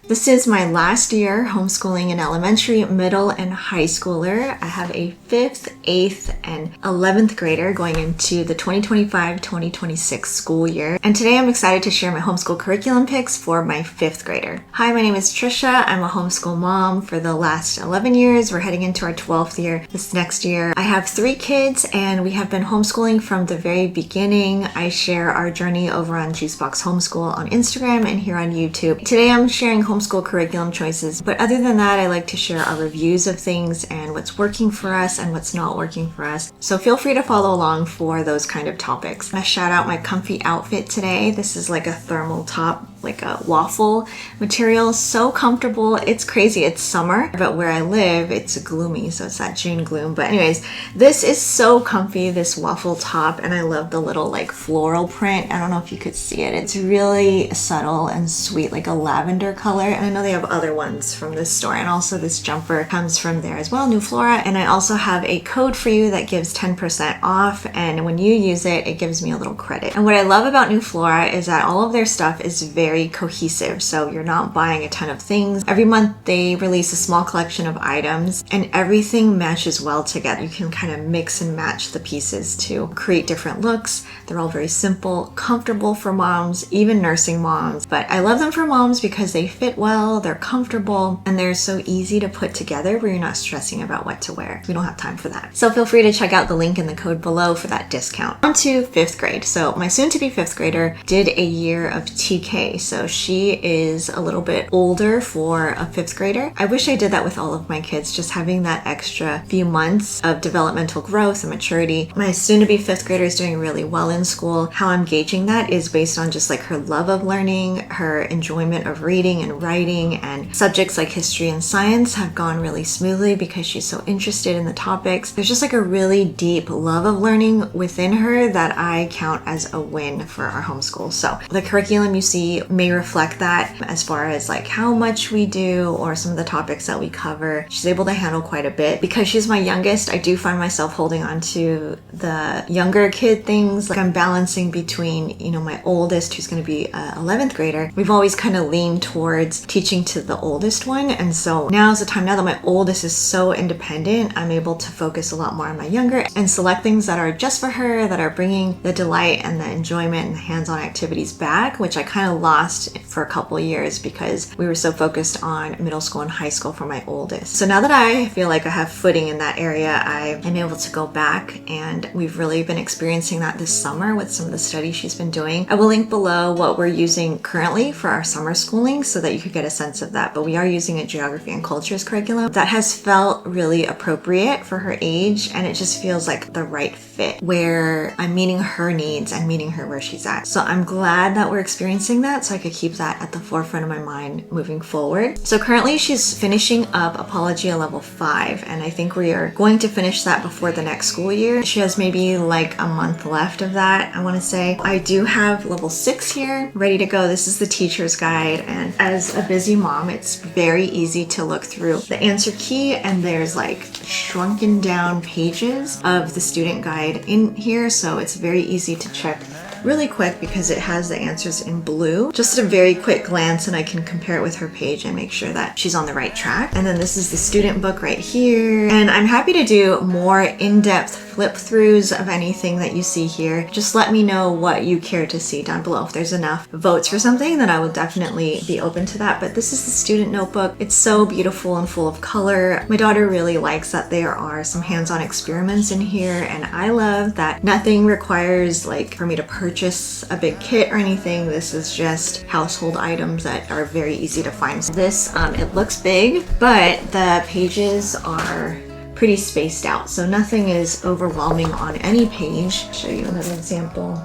This is my last year homeschooling an elementary, middle, and high schooler. I have a 5th, 8th, and 11th grader going into the 2025-2026 school year. And today I'm excited to share my homeschool curriculum picks for my 5th grader. Hi, my name is Trisha. I'm a homeschool mom for the last 11 years. We're heading into our 12th year this next year. I have 3 kids and we have been homeschooling from the very beginning. I share our journey over on Box Homeschool on Instagram and here on YouTube. Today I'm sharing homeschool curriculum choices, but other than that, I like to share our reviews of things and what's working for us and what's not working for us. So feel free to follow along for those kind of topics. I shout out my comfy outfit today. This is like a thermal top, like a waffle material, so comfortable. It's crazy. It's summer, but where I live, it's gloomy, so it's that June gloom. But anyways, this is so comfy, this waffle top, and I love the little like floral print. I don't know if you could see it. It's really subtle and sweet, like a lavender color. And I know they have other ones from this store, and also this jumper comes from there as well, New Flora. And I also have a code for you that gives 10% off, and when you use it, it gives me a little credit. And what I love about New Flora is that all of their stuff is very cohesive, so you're not buying a ton of things. Every month they release a small collection of items and everything matches well together. You can kind of mix and match the pieces to create different looks. They're all very simple, comfortable for moms, even nursing moms. But I love them for moms because they fit well, they're comfortable, and they're so easy to put together where you're not stressing about what to wear. We don't have time for that. So feel free to check out the link in the code below for that discount. On to 5th grade. So my soon-to-be 5th grader did a year of TK. So she is a little bit older for a 5th grader. I wish I did that with all of my kids, just having that extra few months of developmental growth and maturity. My soon-to-be 5th grader is doing really well in school. How I'm gauging that is based on just like her love of learning, her enjoyment of reading and writing, and subjects like history and science have gone really smoothly because she's so interested in the topics. There's just like a really deep love of learning within her that I count as a win for our homeschool. So the curriculum you see may reflect that as far as like how much we do or some of the topics that we cover. She's able to handle quite a bit. Because she's my youngest, I do find myself holding on to the younger kid things. Like I'm balancing between, my oldest, who's going to be a 11th grader. We've always kind of leaned towards teaching to the oldest one. And so now is the time, now that my oldest is so independent, I'm able to focus a lot more on my younger and select things that are just for her, that are bringing the delight and the enjoyment and the hands-on activities back, which I kind of lost for a couple years because we were so focused on middle school and high school for my oldest. So now that I feel like I have footing in that area, I am able to go back, and we've really been experiencing that this summer with some of the studies she's been doing. I will link below what we're using currently for our summer schooling so that you could get a sense of that. But we are using a geography and cultures curriculum that has felt really appropriate for her age, and it just feels like the right fit where I'm meeting her needs and meeting her where she's at. So I'm glad that we're experiencing that so I could keep that at the forefront of my mind moving forward. So currently she's finishing up Apologia level 5, and I think we are going to finish that before the next school year. She has maybe like a month left of that, I want to say. I do have level 6 here ready to go. This is the teacher's guide, and as a busy mom, it's very easy to look through the answer key, and there's like shrunken down pages of the student guide in here, so it's very easy to check really quick because it has the answers in blue. Just a very quick glance, and I can compare it with her page and make sure that she's on the right track. And then this is the student book right here. And I'm happy to do more in-depth flip throughs of anything that you see here. Just let me know what you care to see down below. If there's enough votes for something, then I will definitely be open to that. But this is the student notebook. It's so beautiful and full of color. My daughter really likes that there are some hands-on experiments in here, and I love that nothing requires like for me to purchase a big kit or anything. This is just household items that are very easy to find. This, it looks big, but the pages are pretty spaced out, so nothing is overwhelming on any page. I'll show you another example.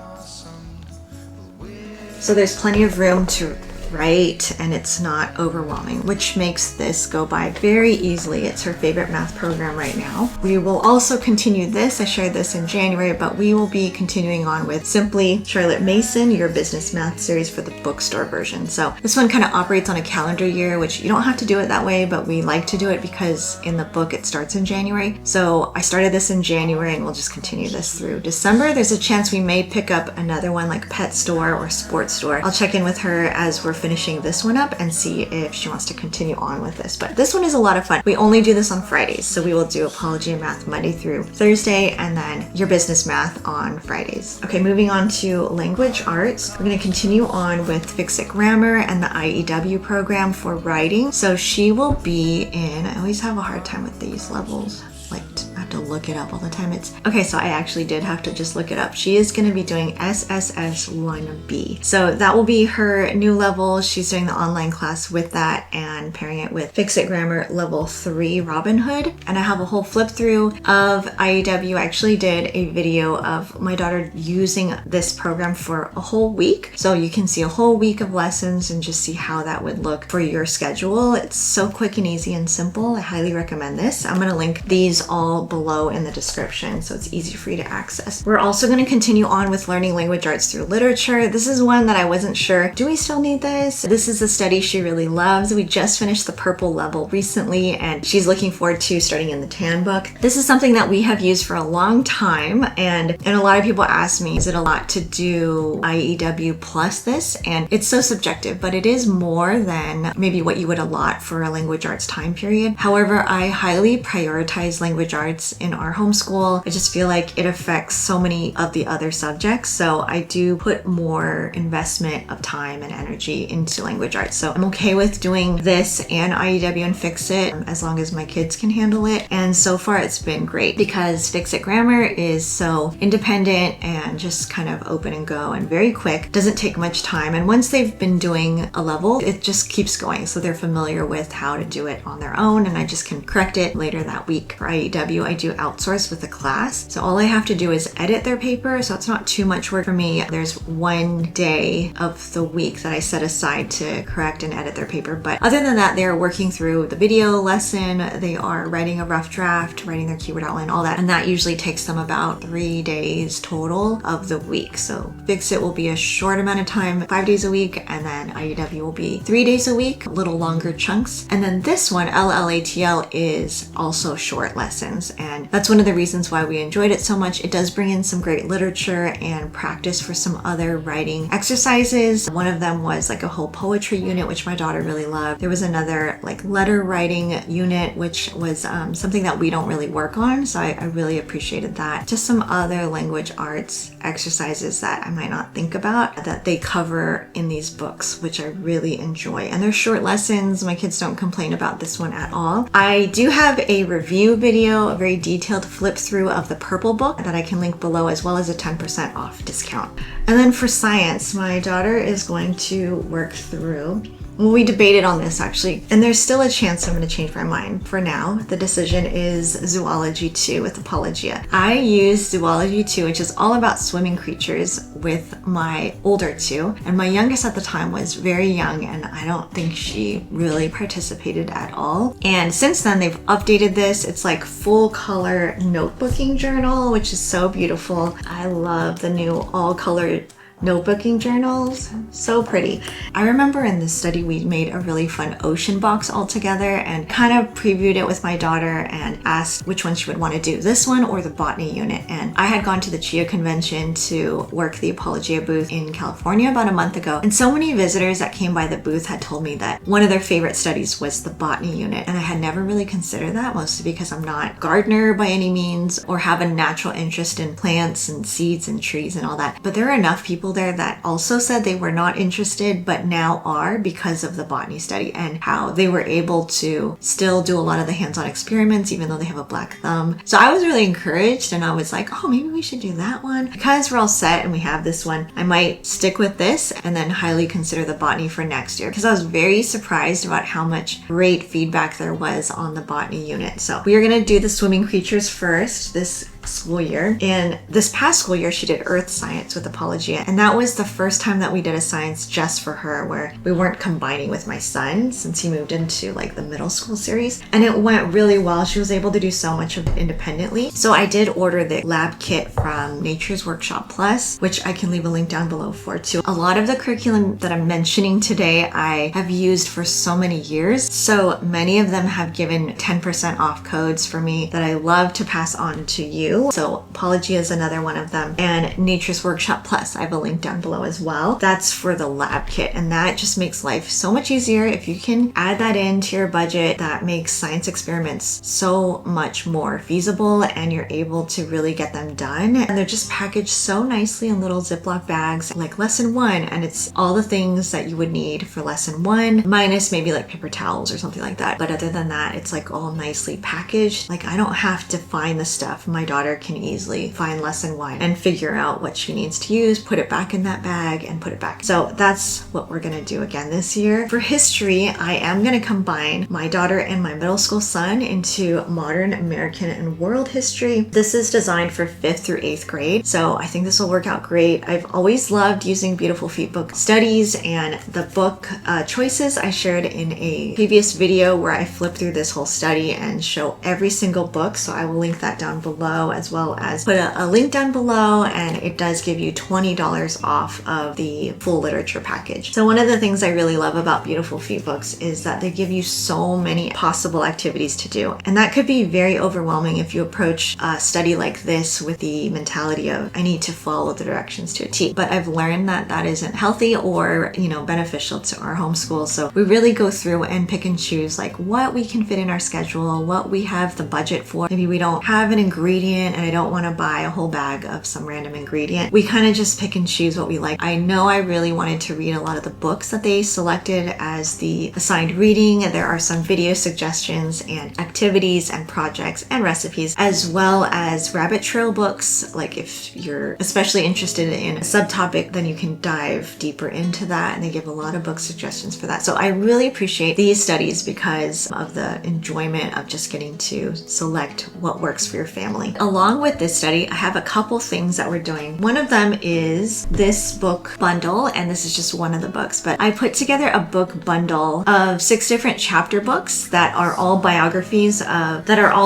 So there's plenty of room to right, and it's not overwhelming, which makes this go by very easily. It's her favorite math program right now. We will also continue this. I shared this in January, but we will be continuing on with Simply Charlotte Mason, your business math series for the bookstore version. So this one kind of operates on a calendar year, which you don't have to do it that way, but we like to do it because in the book it starts in January. So I started this in January and we'll just continue this through December. There's a chance we may pick up another one like pet store or sports store. I'll check in with her as we're finishing this one up and see if she wants to continue on with this. But this one is a lot of fun. We only do this on Fridays, so we will do apology and math Monday through Thursday, and then your business math on Fridays. Okay, moving on to language arts. We're going to continue on with Fix It Grammar and the IEW program for writing. So she will be in, I always have a hard time with these levels. Like, I have to look it up all the time. Okay, so I actually did have to just look it up. She is going to be doing SSS 1B. So that will be her new level. She's doing the online class with that and pairing it with Fix It Grammar level 3 Robin Hood. And I have a whole flip through of IEW. I actually did a video of my daughter using this program for a whole week. So you can see a whole week of lessons and just see how that would look for your schedule. It's so quick and easy and simple. I highly recommend this. I'm going to link these all below in the description so it's easy for you to access. We're also going to continue on with learning language arts through literature. This is one that I wasn't sure, do we still need this? This is a study she really loves. We just finished the purple level recently and she's looking forward to starting in the tan book. This is something that we have used for a long time, and a lot of people ask me, is it a lot to do IEW plus this? And it's so subjective, but it is more than maybe what you would allot for a language arts time period. However, I highly prioritize language arts in our homeschool. I just feel like it affects so many of the other subjects. So I do put more investment of time and energy into language arts. So I'm okay with doing this and IEW and Fix It as long as my kids can handle it. And so far it's been great because Fix It Grammar is so independent and just kind of open and go and very quick. Doesn't take much time. And once they've been doing a level, it just keeps going. So they're familiar with how to do it on their own and I just can correct it later that week. For IEW, I do outsource with a class. So all I have to do is edit their paper. So it's not too much work for me. There's one day of the week that I set aside to correct and edit their paper. But other than that, they're working through the video lesson. They are writing a rough draft, writing their keyword outline, all that. And that usually takes them about 3 days total of the week. So Fix It will be a short amount of time, 5 days a week. And then IEW will be 3 days a week, a little longer chunks. And then this one, LLATL, is also short lessons, and that's one of the reasons why we enjoyed it so much. It does bring in some great literature and practice for some other writing exercises. One of them was like a whole poetry unit, which my daughter really loved. There was another like letter writing unit, which was something that we don't really work on, so I really appreciated that. Just some other language arts exercises that I might not think about that they cover in these books, which I really enjoy. And they're short lessons. My kids don't complain about this one at all. I do have a review video, a very detailed flip through of the purple book that I can link below, as well as a 10% off discount. And then for science, my daughter is going to work through, well, we debated on this actually, and there's still a chance I'm going to change my mind. For now, the decision is Zoology 2 with Apologia. I use Zoology 2, which is all about swimming creatures, with my older two, and my youngest at the time was very young, and I don't think she really participated at all. And since then, they've updated this. It's like full color notebooking journal, which is so beautiful. I love the new all colored notebooking journals, so pretty. I remember in this study we made a really fun ocean box all together and kind of previewed it with my daughter and asked which one she would want to do, this one or the botany unit. And I had gone to the CHIA convention to work the Apologia booth in California about a month ago, and so many visitors that came by the booth had told me that one of their favorite studies was the botany unit, and I had never really considered that, mostly because I'm not a gardener by any means or have a natural interest in plants and seeds and trees and all that. But there are enough people there that also said they were not interested but now are because of the botany study and how they were able to still do a lot of the hands-on experiments even though they have a black thumb. So I was really encouraged, and I was like, oh, maybe we should do that one. Because we're all set and we have this one, I might stick with this and then highly consider the botany for next year, because I was very surprised about how much great feedback there was on the botany unit. So we are going to do the swimming creatures first this school year. And this past school year, she did earth science with Apologia. And that was the first time that we did a science just for her, where we weren't combining with my son since he moved into like the middle school series. And it went really well. She was able to do so much of it independently. So I did order the lab kit from Nature's Workshop Plus, which I can leave a link down below for too. A lot of the curriculum that I'm mentioning today, I have used for so many years. So many of them have given 10% off codes for me that I love to pass on to you. do. So Apologia is another one of them. And Nature's Workshop Plus, I have a link down below as well. That's for the lab kit, and that just makes life so much easier. If you can add that into your budget, that makes science experiments so much more feasible, and you're able to really get them done. And they're just packaged so nicely in little Ziploc bags, like lesson 1, and it's all the things that you would need for lesson 1, minus maybe like paper towels or something like that. But other than that, it's like all nicely packaged. Like I don't have to find the stuff. My daughter can easily find lesson 1 and figure out what she needs to use, put it back in that bag and put it back. So that's what we're gonna do again this year. For history, I am gonna combine my daughter and my middle school son into modern American and world history. This is designed for 5th through 8th grade, so I think this will work out great. I've always loved using Beautiful Feet book studies, and the book choices I shared in a previous video where I flip through this whole study and show every single book, so I will link that down below, as well as put a link down below, and it does give you $20 off of the full literature package. So one of the things I really love about Beautiful Feet books is that they give you so many possible activities to do, and that could be very overwhelming if you approach a study like this with the mentality of I need to follow the directions to a T. But I've learned that that isn't healthy or beneficial to our homeschool, so we really go through and pick and choose like what we can fit in our schedule, what we have the budget for. Maybe we don't have an ingredient and I don't want to buy a whole bag of some random ingredient. We kind of just pick and choose what we like. I know I really wanted to read a lot of the books that they selected as the assigned reading. There are some video suggestions and activities and projects and recipes, as well as rabbit trail books. Like if you're especially interested in a subtopic, then you can dive deeper into that, and they give a lot of book suggestions for that. So I really appreciate these studies because of the enjoyment of just getting to select what works for your family. Along with this study, I have a couple things that we're doing. One of them is this book bundle, and this is just one of the books, but I put together a book bundle of 6 different chapter books that are all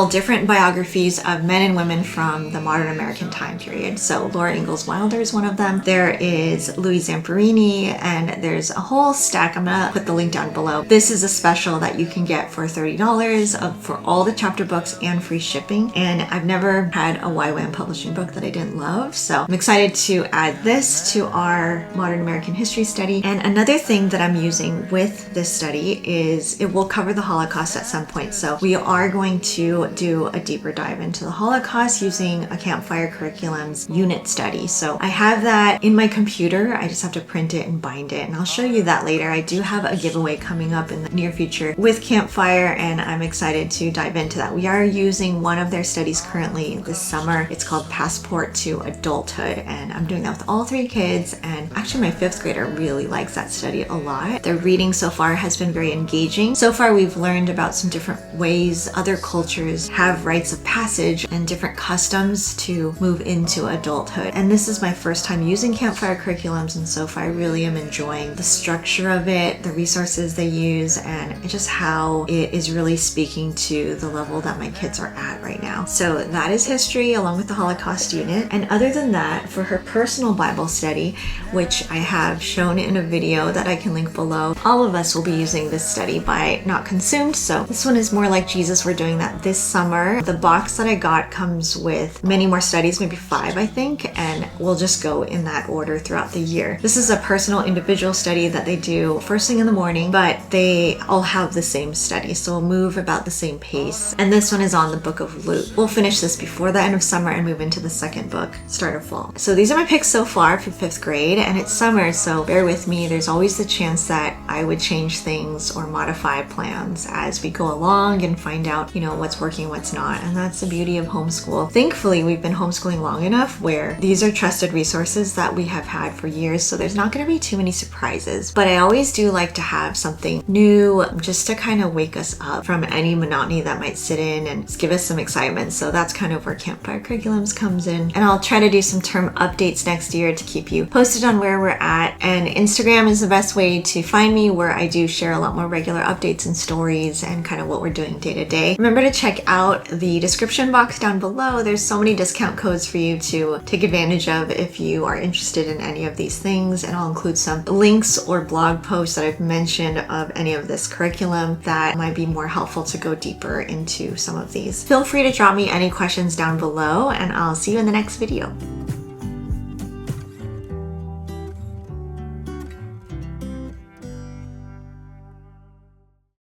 different biographies of men and women from the modern American time period. So Laura Ingalls Wilder is one of them. There is Louis Zamperini, and there's a whole stack. I'm gonna put the link down below. This is a special that you can get for $30 for all the chapter books and free shipping. And I've never had a YWAM publishing book that I didn't love, so I'm excited to add this to our modern American history study. And another thing that I'm using with this study is it will cover the Holocaust at some point. So we are going to do a deeper dive into the Holocaust using a Campfire Curriculum's unit study. So I have that in my computer. I just have to print it and bind it, and I'll show you that later. I do have a giveaway coming up in the near future with Campfire, and I'm excited to dive into that. We are using one of their studies currently this summer. It's called Passport to Adulthood, and I'm doing that with all 3 kids, and actually my 5th grader really likes that study a lot. The reading so far has been very engaging. So far we've learned about some different ways other cultures have rites of passage and different customs to move into adulthood. And this is my first time using Campfire Curriculums, and so far I really am enjoying the structure of it, the resources they use, and just how it is really speaking to the level that my kids are at right now. So that is history along with the Holocaust unit. And other than that, for her personal Bible study, which I have shown in a video that I can link below, all of us will be using this study by Not Consumed. So this one is more like Jesus. We're doing that this summer. The box that I got comes with many more studies, maybe 5 I think, and we'll just go in that order throughout the year. This is a personal individual study that they do first thing in the morning, but they all have the same study, so we'll move about the same pace. And this one is on the book of Luke. We'll finish this before the end of summer and move into the second book, start of fall. So these are my picks so far for 5th grade, and it's summer, so bear with me. There's always the chance that I would change things or modify plans as we go along and find out, what's working, what's not. And that's the beauty of homeschool. Thankfully, we've been homeschooling long enough where these are trusted resources that we have had for years, so there's not going to be too many surprises. But I always do like to have something new just to kind of wake us up from any monotony that might sit in and just give us some excitement. So that's kind of where Campfire Curriculums comes in. And I'll try to do some term updates next year to keep you posted on where we're at. And Instagram is the best way to find me, where I do share a lot more regular updates and stories and kind of what we're doing day to day. Remember to check out the description box down below. There's so many discount codes for you to take advantage of if you are interested in any of these things, and I'll include some links or blog posts that I've mentioned of any of this curriculum that might be more helpful to go deeper into some of these. Feel free to drop me any questions down below, and I'll see you in the next video.